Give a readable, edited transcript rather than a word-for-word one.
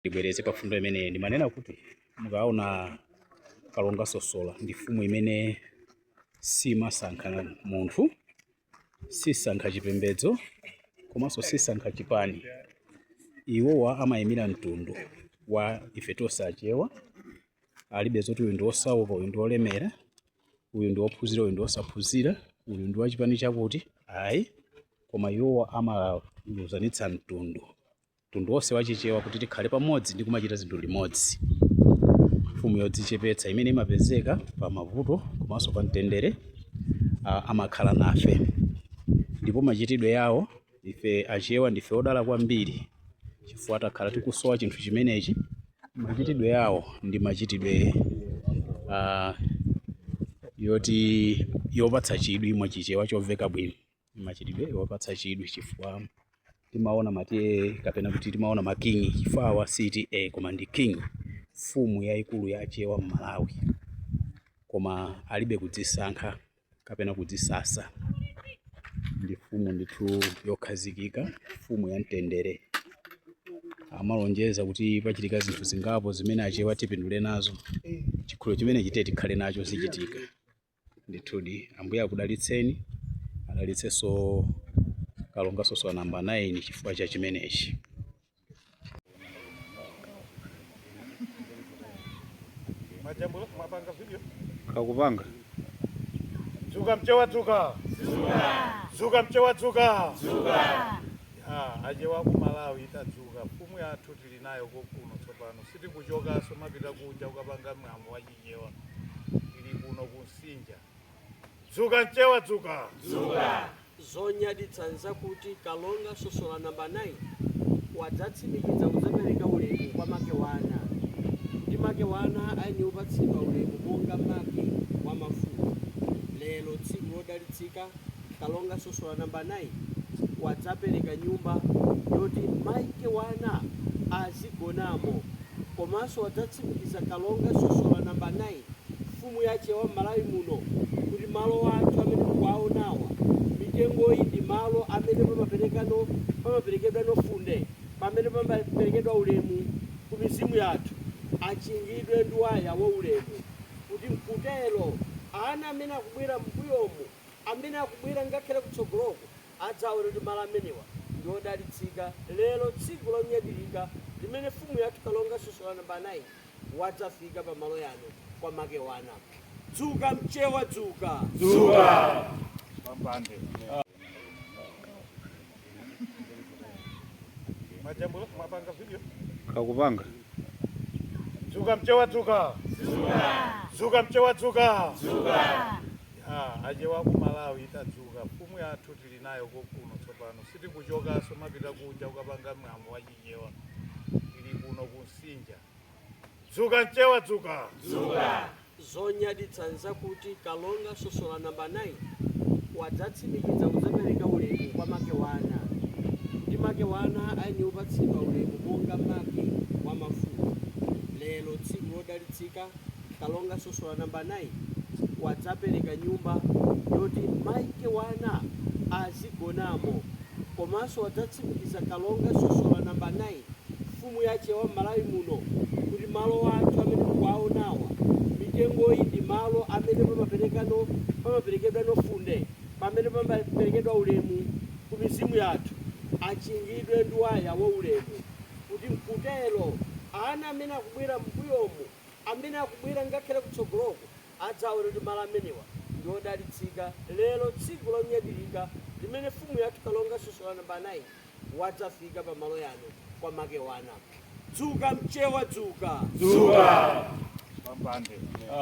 Libwereze pa fundo imene ndimanena kuti mukaona Kalonga Sosola ndi mfumu imene simasankha munthu, sisankha chipembedzo, komanso sisankha chipani. Iwowa amayimira mtundu wa ife tonse achewa. Alibe zoti uyu ndi osauka, uyu ndi olemera, uyu ndi ophunzira, uyu ndi osaphunzira, uyu ndi wachipani chakuti. Ayi, koma iwowa amaluzanitsa mtundu wonse wachichewa kuti tikhale pamodzi ndi kumachita zinthu limodzi. Mfumu yodzichepetsa imene imapezeka pa mavuto komanso pa mtendere amakhala nafe, ndipo machitidwe yawo ife achewa ndife odala kwambiri chifukwa takhala tikusowa chinthu chimenechi. Machitidwe yawo ndi machitidwe yoti yopatsa chidwi mwachichewa chomveka bwino. Machitidwe yopatsa chidwi chifukwa timaona matiye kapena kuti timaona makingi chifukwa siti koma ndi king, mfumu yayikulu ya achewa m'Malawi, koma alibe kudzisankha kapena kudzisasa. Ndi mfumu ndithu yokhazikika, mfumu ya mtendere. Amalonjeza kuti pachitika zinthu zingapo zimene achewa tipindule nazo, chikhulupiriro chimene chite tikhale nacho zichitika. Ndithudi Ambuye akudalitseni, adalitsenso Kalonga Sosola namba 9 chifukwa cha chimenechi. Majambo mapanga video Kakupanga Zuka mchewa zuka. Zuka mchewa zuka. Achewa ku Malawi itadzuka. Mfumu yathu tili nayo kuno tsopano. Siti kuchoka so mapita kunja ukapanga mwambo wachichewa. Ili kuno kusinja. Zuka mchewa zuka. Zonyaditsanza kuti Kalonga Sosola namba 9 wadzatsimikiza kudzapereka ulemu kwa make wana. Ndi make wana ayenera kupatsidwa ulemu monga make wa mafumu. Lero tsiku lodalitsika Kalonga Sosola namba 9 wadzapereka nyumba yoti make wana azigonamo. Komanso wadzatsimikiza Kalonga Sosola namba 9 mfumu yachewa m'Malawi muno kuti malo athu amene tikuwaonawa mitengo iyi ndi malo amene pamaperekedwa nofunde, pamene pamaperekedwa ulemu ku mizimu yathu, achingidwe ndi waya wa ulemu. Kuti mkutero ana amene akubwera m'mbuyomu, amene akubwera ngakhale kutsogoloko, adzaone kuti malo amenewa ndi odalitsika. Lero tsiku lonyadilika limene mfumu yathu Kalonga Sosola namba 9 wadzafika pa malo yano kwa make wana. Dzuka mchewa dzuka. Pambande. Majambo mapanga video Kakupanga Zuka mchewa zuka. Zuka mchewa zuka. Achewa ku Malawi itadzuka. Mfumu yathu tili nayo kuno tsopano. Siti kuchoka so mapita kunja ukapanga mwambo wachichewa. Ili kuno kusinja. Zuka mchewa zuka. Zonyaditsanza kuti Kalonga Sosola namba 9 wadzatsimikiza kudzapereka ulemu kwa make wana. Ndi make wana ayenera kupatsidwa ulemu monga make wa mafumu. Lero tsiku lodalitsika Kalonga Sosola namba 9 wadzapereka nyumba yoti make wana azigonamo. Komanso wadzatsimikiza Kalonga Sosola namba 9 mfumu yachewa m'Malawi muno kuti malo athu amene tikuwaonawa mitengo iyi ndi malo amene pamaperekedwa nofunde, pamene pamaperekedwa ulemu ku mizimu yathu, achingidwe ndi waya wa ulemu. Kuti mkutero ana amene akubwera m'mbuyomu, amene akubwera ngakhale kutsogoloko, adzaone kuti malo amenewa ndi odalitsika. Lero tsiku lonyadilika limene mfumu yathu Kalonga Sosola namba 9 wadzafika pa malo yano kwa make wana. Dzuka mchewa dzuka. Pambande.